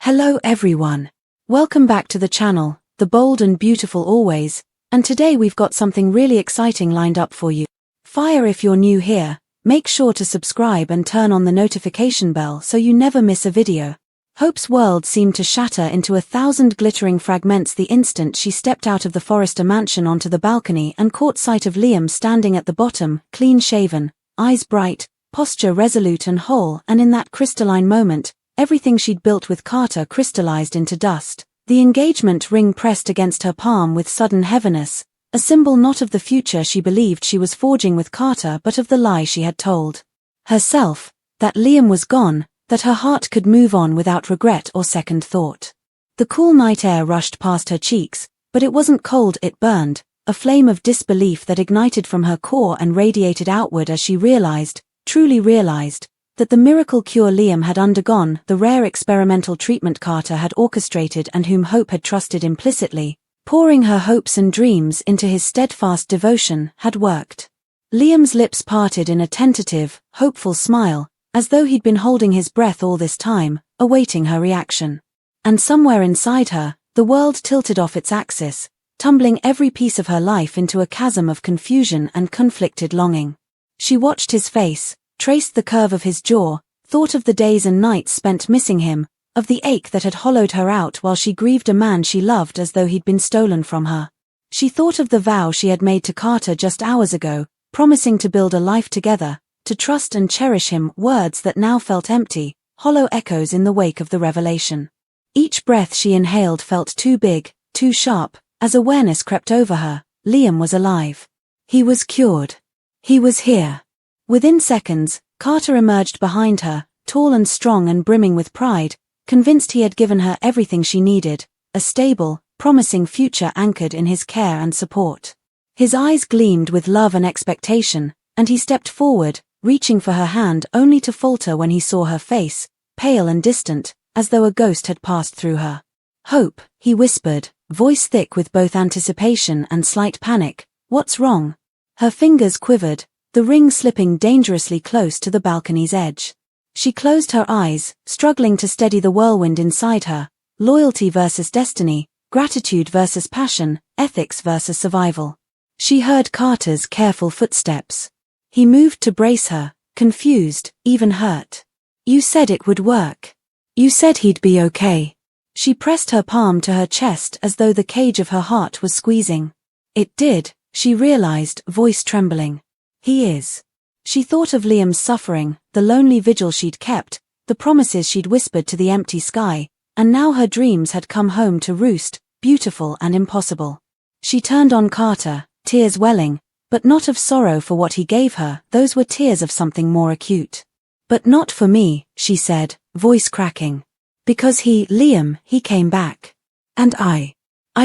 Hello everyone. Welcome back to the channel, the bold and beautiful always, and today we've got something really exciting lined up for you. Fire if you're new here, make sure to subscribe and turn on the notification bell so you never miss a video. Hope's world seemed to shatter into 1,000 glittering fragments the instant she stepped out of the Forrester mansion onto the balcony and caught sight of Liam standing at the bottom, clean-shaven, eyes bright, posture resolute and whole, and in that crystalline moment, everything she'd built with Carter crystallized into dust. The engagement ring pressed against her palm with sudden heaviness, a symbol not of the future she believed she was forging with Carter but of the lie she had told herself, that Liam was gone, that her heart could move on without regret or second thought. The cool night air rushed past her cheeks, but it wasn't cold, it burned, a flame of disbelief that ignited from her core and radiated outward as she realized, truly realized, that the miracle cure Liam had undergone, the rare experimental treatment Carter had orchestrated and whom Hope had trusted implicitly, pouring her hopes and dreams into his steadfast devotion, had worked. Liam's lips parted in a tentative, hopeful smile, as though he'd been holding his breath all this time, awaiting her reaction. And somewhere inside her, the world tilted off its axis, tumbling every piece of her life into a chasm of confusion and conflicted longing. She watched his face, traced the curve of his jaw, thought of the days and nights spent missing him, of the ache that had hollowed her out while she grieved a man she loved as though he'd been stolen from her. She thought of the vow she had made to Carter just hours ago, promising to build a life together, to trust and cherish him, words that now felt empty, hollow echoes in the wake of the revelation. Each breath she inhaled felt too big, too sharp, as awareness crept over her. Liam was alive. He was cured. He was here. Within seconds, Carter emerged behind her, tall and strong and brimming with pride, convinced he had given her everything she needed, a stable, promising future anchored in his care and support. His eyes gleamed with love and expectation, and he stepped forward, reaching for her hand only to falter when he saw her face, pale and distant, as though a ghost had passed through her. "Hope," he whispered, voice thick with both anticipation and slight panic, "what's wrong?" Her fingers quivered, the ring slipping dangerously close to the balcony's edge. She closed her eyes, struggling to steady the whirlwind inside her, loyalty versus destiny, gratitude versus passion, ethics versus survival. She heard Carter's careful footsteps. He moved to brace her, confused, even hurt. "You said it would work. You said he'd be okay." She pressed her palm to her chest as though the cage of her heart was squeezing. "It did," she realized, voice trembling. "He is." She thought of Liam's suffering, the lonely vigil she'd kept, the promises she'd whispered to the empty sky, and now her dreams had come home to roost, beautiful and impossible. She turned on Carter, tears welling, but not of sorrow for what he gave her, those were tears of something more acute. "But not for me," she said, voice cracking. "Because Liam, he came back. And I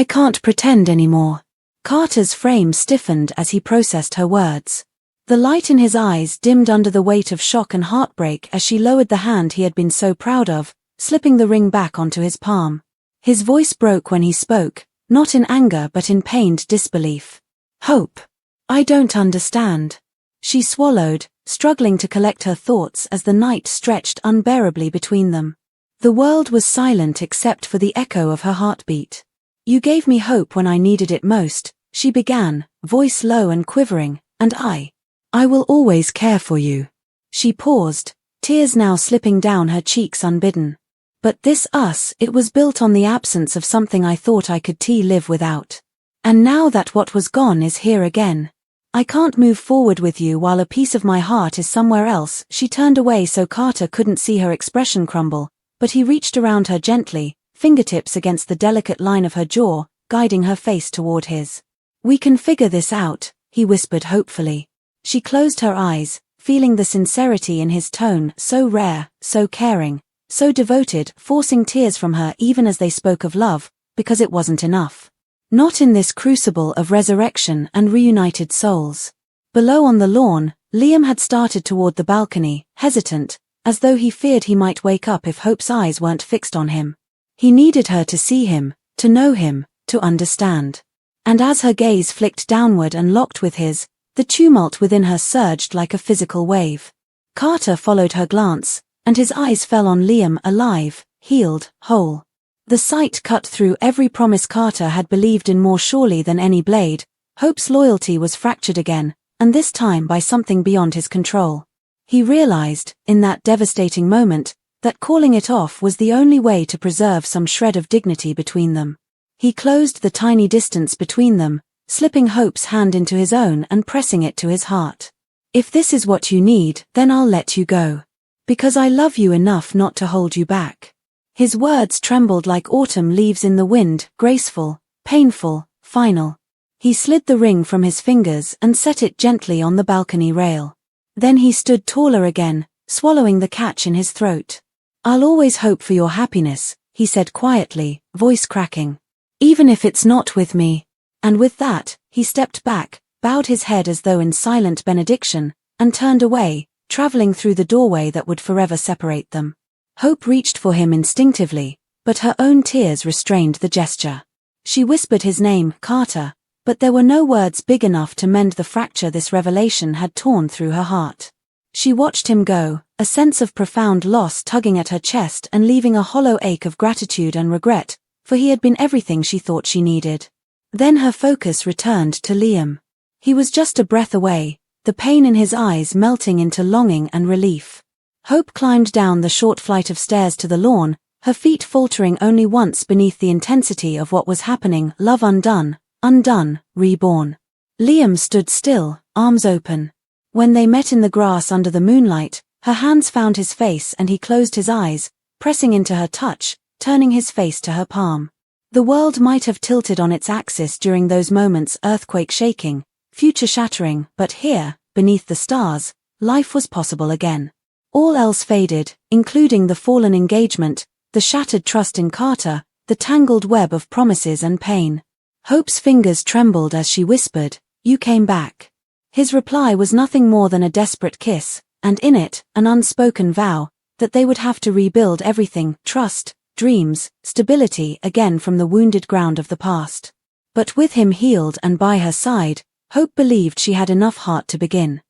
can't pretend anymore." Carter's frame stiffened as he processed her words. The light in his eyes dimmed under the weight of shock and heartbreak as she lowered the hand he had been so proud of, slipping the ring back onto his palm. His voice broke when he spoke, not in anger but in pained disbelief. "Hope, I don't understand." She swallowed, struggling to collect her thoughts as the night stretched unbearably between them. The world was silent except for the echo of her heartbeat. "You gave me hope when I needed it most," she began, voice low and quivering, "and I will always care for you." She paused, tears now slipping down her cheeks unbidden. "But this us, it was built on the absence of something I thought I could live without. And now that what was gone is here again. I can't move forward with you while a piece of my heart is somewhere else." She turned away so Carter couldn't see her expression crumble, but he reached around her gently, fingertips against the delicate line of her jaw, guiding her face toward his. "We can figure this out," he whispered hopefully. She closed her eyes, feeling the sincerity in his tone, so rare, so caring, so devoted, forcing tears from her even as they spoke of love, because it wasn't enough. Not in this crucible of resurrection and reunited souls. Below on the lawn, Liam had started toward the balcony, hesitant, as though he feared he might wake up if Hope's eyes weren't fixed on him. He needed her to see him, to know him, to understand. And as her gaze flicked downward and locked with his, the tumult within her surged like a physical wave. Carter followed her glance, and his eyes fell on Liam, alive, healed, whole. The sight cut through every promise Carter had believed in more surely than any blade. Hope's loyalty was fractured again, and this time by something beyond his control. He realized, in that devastating moment, that calling it off was the only way to preserve some shred of dignity between them. He closed the tiny distance between them, slipping Hope's hand into his own and pressing it to his heart. "If this is what you need, then I'll let you go. Because I love you enough not to hold you back." His words trembled like autumn leaves in the wind, graceful, painful, final. He slid the ring from his fingers and set it gently on the balcony rail. Then he stood taller again, swallowing the catch in his throat. "I'll always hope for your happiness," he said quietly, voice cracking. "Even if it's not with me." And with that, he stepped back, bowed his head as though in silent benediction, and turned away, traveling through the doorway that would forever separate them. Hope reached for him instinctively, but her own tears restrained the gesture. She whispered his name, Carter, but there were no words big enough to mend the fracture this revelation had torn through her heart. She watched him go, a sense of profound loss tugging at her chest and leaving a hollow ache of gratitude and regret, for he had been everything she thought she needed. Then her focus returned to Liam. He was just a breath away, the pain in his eyes melting into longing and relief. Hope climbed down the short flight of stairs to the lawn, her feet faltering only once beneath the intensity of what was happening. Love undone, undone, reborn. Liam stood still, arms open. When they met in the grass under the moonlight, her hands found his face and he closed his eyes, pressing into her touch, turning his face to her palm. The world might have tilted on its axis during those moments, earthquake shaking, future shattering, but here, beneath the stars, life was possible again. All else faded, including the fallen engagement, the shattered trust in Carter, the tangled web of promises and pain. Hope's fingers trembled as she whispered, "You came back." His reply was nothing more than a desperate kiss, and in it, an unspoken vow, that they would have to rebuild everything, trust, dreams, stability again from the wounded ground of the past. But with him healed and by her side, Hope believed she had enough heart to begin.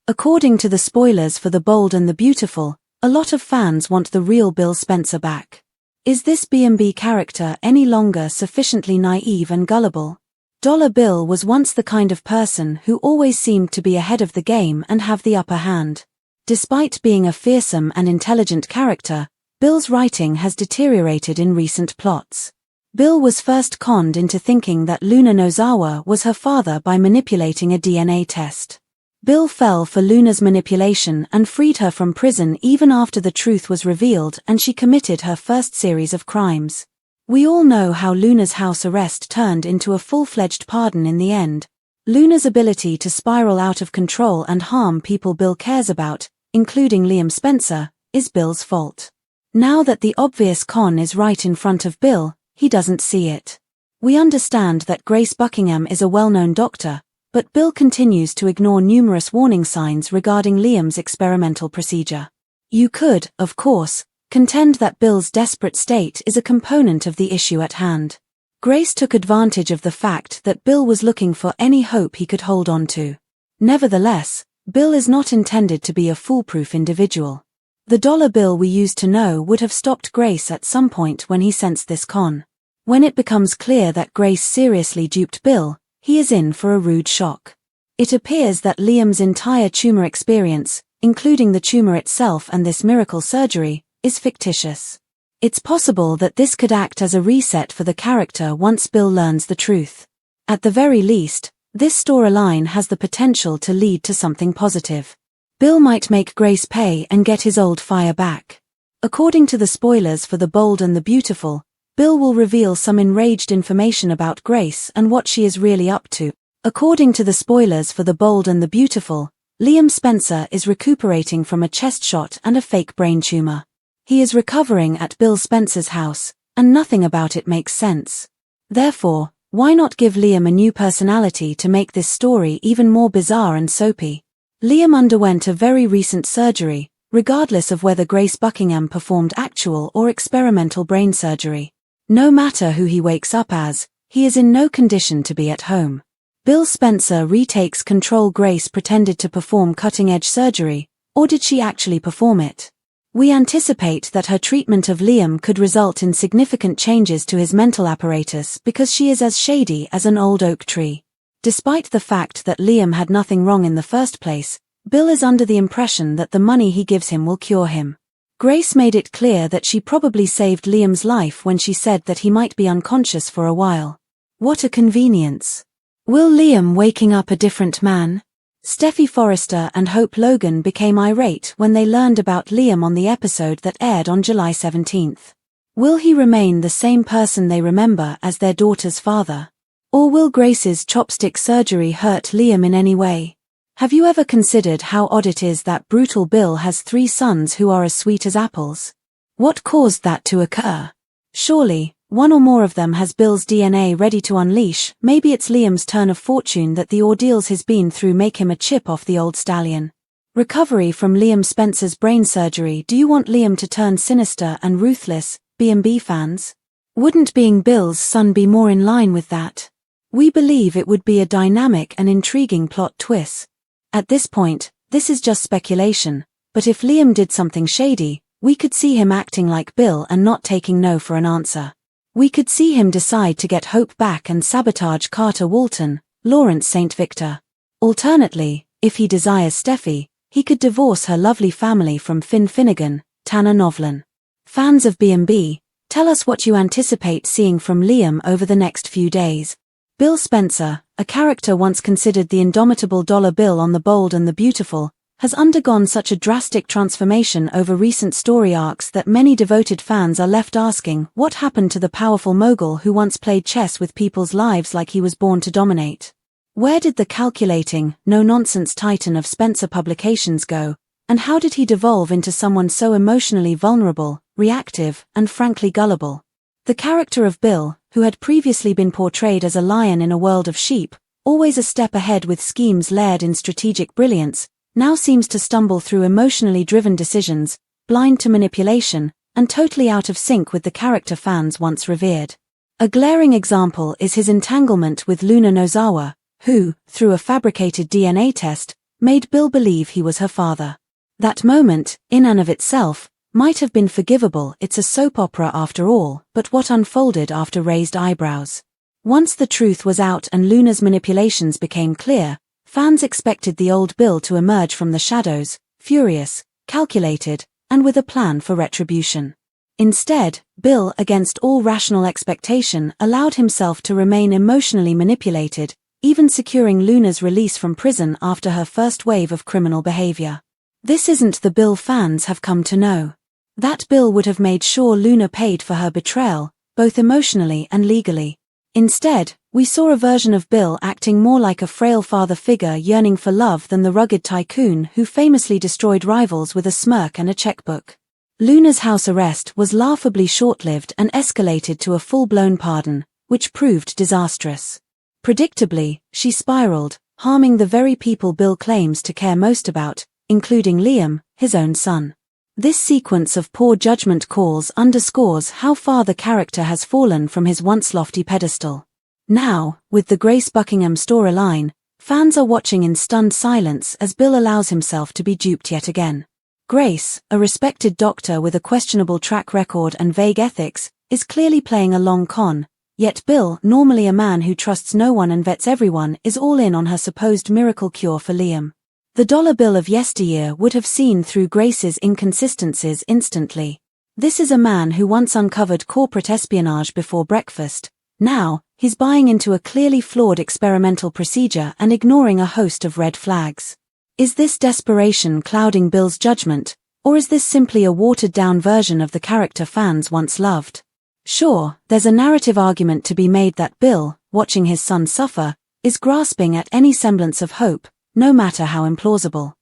According to the spoilers for The Bold and the Beautiful, a lot of fans want the real Bill Spencer back. Is this B&B character any longer sufficiently naive and gullible? Dollar Bill was once the kind of person who always seemed to be ahead of the game and have the upper hand. Despite being a fearsome and intelligent character, Bill's writing has deteriorated in recent plots. Bill was first conned into thinking that Luna Nozawa was her father by manipulating a DNA test. Bill fell for Luna's manipulation and freed her from prison even after the truth was revealed and she committed her first series of crimes. We all know how Luna's house arrest turned into a full-fledged pardon in the end. Luna's ability to spiral out of control and harm people Bill cares about, including Liam Spencer, is Bill's fault. Now that the obvious con is right in front of Bill, he doesn't see it. We understand that Grace Buckingham is a well-known doctor, but Bill continues to ignore numerous warning signs regarding Liam's experimental procedure. You could, of course, contend that Bill's desperate state is a component of the issue at hand. Grace took advantage of the fact that Bill was looking for any hope he could hold on to. Nevertheless, Bill is not intended to be a foolproof individual. The dollar bill we used to know would have stopped Grace at some point when he sensed this con. When it becomes clear that Grace seriously duped Bill, he is in for a rude shock. It appears that Liam's entire tumor experience, including the tumor itself and this miracle surgery, is fictitious. It's possible that this could act as a reset for the character once Bill learns the truth. At the very least, this storyline has the potential to lead to something positive. Bill might make Grace pay and get his old fire back. According to the spoilers for The Bold and the Beautiful, Bill will reveal some enraged information about Grace and what she is really up to. According to the spoilers for The Bold and the Beautiful, Liam Spencer is recuperating from a chest shot and a fake brain tumor. He is recovering at Bill Spencer's house, and nothing about it makes sense. Therefore, why not give Liam a new personality to make this story even more bizarre and soapy? Liam underwent a very recent surgery, regardless of whether Grace Buckingham performed actual or experimental brain surgery. No matter who he wakes up as, he is in no condition to be at home. Bill Spencer retakes control. Grace pretended to perform cutting-edge surgery, or did she actually perform it? We anticipate that her treatment of Liam could result in significant changes to his mental apparatus because she is as shady as an old oak tree. Despite the fact that Liam had nothing wrong in the first place, Bill is under the impression that the money he gives him will cure him. Grace made it clear that she probably saved Liam's life when she said that he might be unconscious for a while. What a convenience. Will Liam waking up a different man? Steffi Forrester and Hope Logan became irate when they learned about Liam on the episode that aired on July 17th. Will he remain the same person they remember as their daughter's father? Or will Grace's chopstick surgery hurt Liam in any way? Have you ever considered how odd it is that brutal Bill has 3 sons who are as sweet as apples? What caused that to occur? Surely, one or more of them has Bill's DNA ready to unleash. Maybe it's Liam's turn of fortune that the ordeals he's been through make him a chip off the old stallion. Recovery from Liam Spencer's brain surgery. Do you want Liam to turn sinister and ruthless, B&B fans? Wouldn't being Bill's son be more in line with that? We believe it would be a dynamic and intriguing plot twist. At this point, this is just speculation, but if Liam did something shady, we could see him acting like Bill and not taking no for an answer. We could see him decide to get Hope back and sabotage Carter Walton, Lawrence St. Victor. Alternately, if he desires Steffi, he could divorce her lovely family from Finn Finnegan, Tanner Novlan. Fans of B&B, tell us what you anticipate seeing from Liam over the next few days. Bill Spencer, a character once considered the indomitable dollar bill on The Bold and the Beautiful, has undergone such a drastic transformation over recent story arcs that many devoted fans are left asking what happened to the powerful mogul who once played chess with people's lives like he was born to dominate. Where did the calculating, no-nonsense titan of Spencer Publications go, and how did he devolve into someone so emotionally vulnerable, reactive, and frankly gullible? The character of Bill, who had previously been portrayed as a lion in a world of sheep, always a step ahead with schemes layered in strategic brilliance, now seems to stumble through emotionally driven decisions, blind to manipulation, and totally out of sync with the character fans once revered. A glaring example is his entanglement with Luna Nozawa, who, through a fabricated DNA test, made Bill believe he was her father. That moment, in and of itself, might have been forgivable. It's a soap opera after all, but what unfolded after raised eyebrows? Once the truth was out and Luna's manipulations became clear, fans expected the old Bill to emerge from the shadows, furious, calculated, and with a plan for retribution. Instead, Bill, against all rational expectation, allowed himself to remain emotionally manipulated, even securing Luna's release from prison after her first wave of criminal behavior. This isn't the Bill fans have come to know. That Bill would have made sure Luna paid for her betrayal, both emotionally and legally. Instead, we saw a version of Bill acting more like a frail father figure yearning for love than the rugged tycoon who famously destroyed rivals with a smirk and a checkbook. Luna's house arrest was laughably short-lived and escalated to a full-blown pardon, which proved disastrous. Predictably, she spiraled, harming the very people Bill claims to care most about, including Liam, his own son. This sequence of poor judgment calls underscores how far the character has fallen from his once lofty pedestal. Now, with the Grace Buckingham storyline, fans are watching in stunned silence as Bill allows himself to be duped yet again. Grace, a respected doctor with a questionable track record and vague ethics, is clearly playing a long con, yet Bill, normally a man who trusts no one and vets everyone, is all in on her supposed miracle cure for Liam. The dollar bill of yesteryear would have seen through Grace's inconsistencies instantly. This is a man who once uncovered corporate espionage before breakfast. Now, he's buying into a clearly flawed experimental procedure and ignoring a host of red flags. Is this desperation clouding Bill's judgment, or is this simply a watered-down version of the character fans once loved? Sure, there's a narrative argument to be made that Bill, watching his son suffer, is grasping at any semblance of hope, no matter how implausible.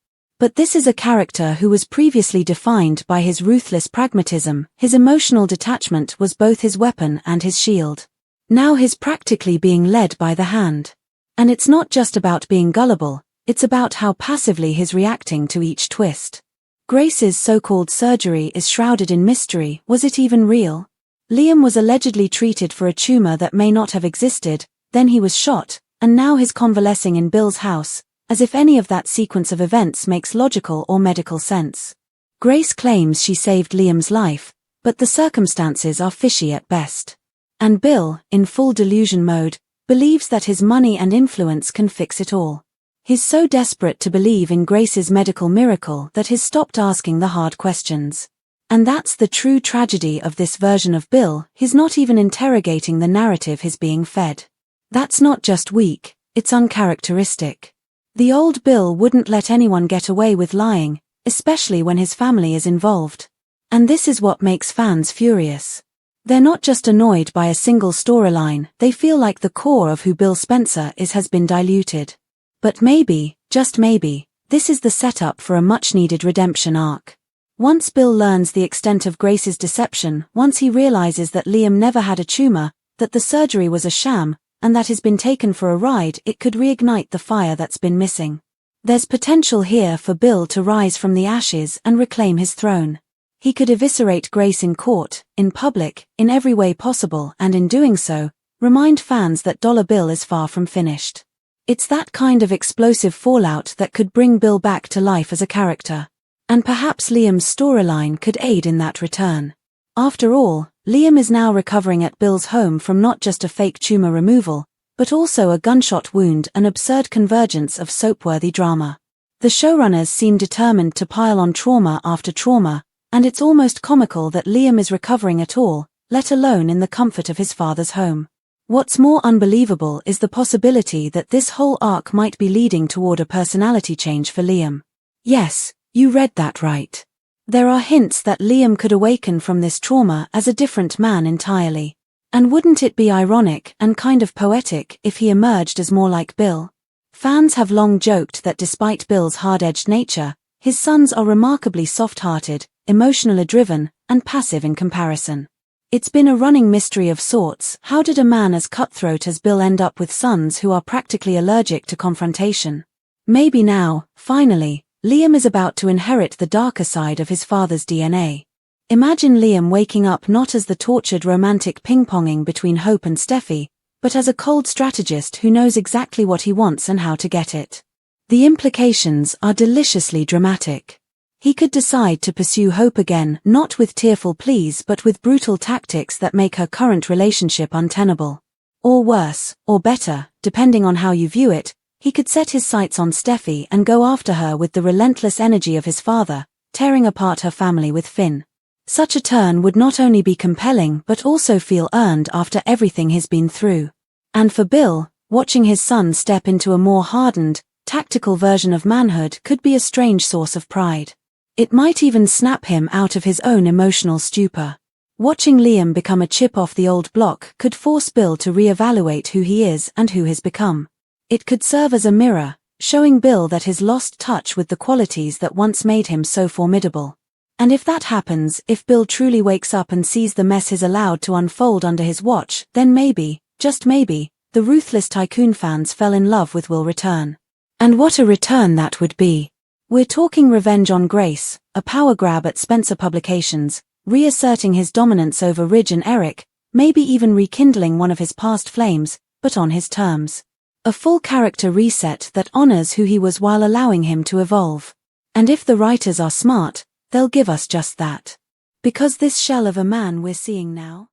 But this is a character who was previously defined by his ruthless pragmatism. His emotional detachment was both his weapon and his shield. Now he's practically being led by the hand. And it's not just about being gullible, it's about how passively he's reacting to each twist. Grace's so-called surgery is shrouded in mystery. Was it even real? Liam was allegedly treated for a tumor that may not have existed, then he was shot, and now he's convalescing in Bill's house, as if any of that sequence of events makes logical or medical sense. Grace claims she saved Liam's life, but the circumstances are fishy at best. And Bill, in full delusion mode, believes that his money and influence can fix it all. He's so desperate to believe in Grace's medical miracle that he's stopped asking the hard questions. And that's the true tragedy of this version of Bill. He's not even interrogating the narrative he's being fed. That's not just weak, it's uncharacteristic. The old Bill wouldn't let anyone get away with lying, especially when his family is involved. And this is what makes fans furious. They're not just annoyed by a single storyline, they feel like the core of who Bill Spencer is has been diluted. But maybe, just maybe, this is the setup for a much-needed redemption arc. Once Bill learns the extent of Grace's deception, once he realizes that Liam never had a tumor, that the surgery was a sham, and that he's been taken for a ride, it could reignite the fire that's been missing. There's potential here for Bill to rise from the ashes and reclaim his throne. He could eviscerate Grace in court, in public, in every way possible, and in doing so, remind fans that Dollar Bill is far from finished. It's that kind of explosive fallout that could bring Bill back to life as a character. And perhaps Liam's storyline could aid in that return. After all, Liam is now recovering at Bill's home from not just a fake tumor removal, but also a gunshot wound, an absurd convergence of soap-worthy drama. The showrunners seem determined to pile on trauma after trauma, and it's almost comical that Liam is recovering at all, let alone in the comfort of his father's home. What's more unbelievable is the possibility that this whole arc might be leading toward a personality change for Liam. Yes, you read that right. There are hints that Liam could awaken from this trauma as a different man entirely. And wouldn't it be ironic and kind of poetic if he emerged as more like Bill? Fans have long joked that despite Bill's hard-edged nature, his sons are remarkably soft-hearted, emotionally driven, and passive in comparison. It's been a running mystery of sorts. How did a man as cutthroat as Bill end up with sons who are practically allergic to confrontation? Maybe now, finally, Liam is about to inherit the darker side of his father's DNA. Imagine Liam waking up not as the tortured romantic ping-ponging between Hope and Steffi, but as a cold strategist who knows exactly what he wants and how to get it. The implications are deliciously dramatic. He could decide to pursue Hope again, not with tearful pleas but with brutal tactics that make her current relationship untenable. Or worse, or better, depending on how you view it, he could set his sights on Steffi and go after her with the relentless energy of his father, tearing apart her family with Finn. Such a turn would not only be compelling but also feel earned after everything he's been through. And for Bill, watching his son step into a more hardened, tactical version of manhood could be a strange source of pride. It might even snap him out of his own emotional stupor. Watching Liam become a chip off the old block could force Bill to reevaluate who he is and who he's become. It could serve as a mirror, showing Bill that he's lost touch with the qualities that once made him so formidable. And if that happens, if Bill truly wakes up and sees the mess he's allowed to unfold under his watch, then maybe, just maybe, the ruthless tycoon fans fell in love with will return. And what a return that would be. We're talking revenge on Grace, a power grab at Spencer Publications, reasserting his dominance over Ridge and Eric, maybe even rekindling one of his past flames, but on his terms. A full character reset that honors who he was while allowing him to evolve. And if the writers are smart, they'll give us just that. Because this shell of a man we're seeing now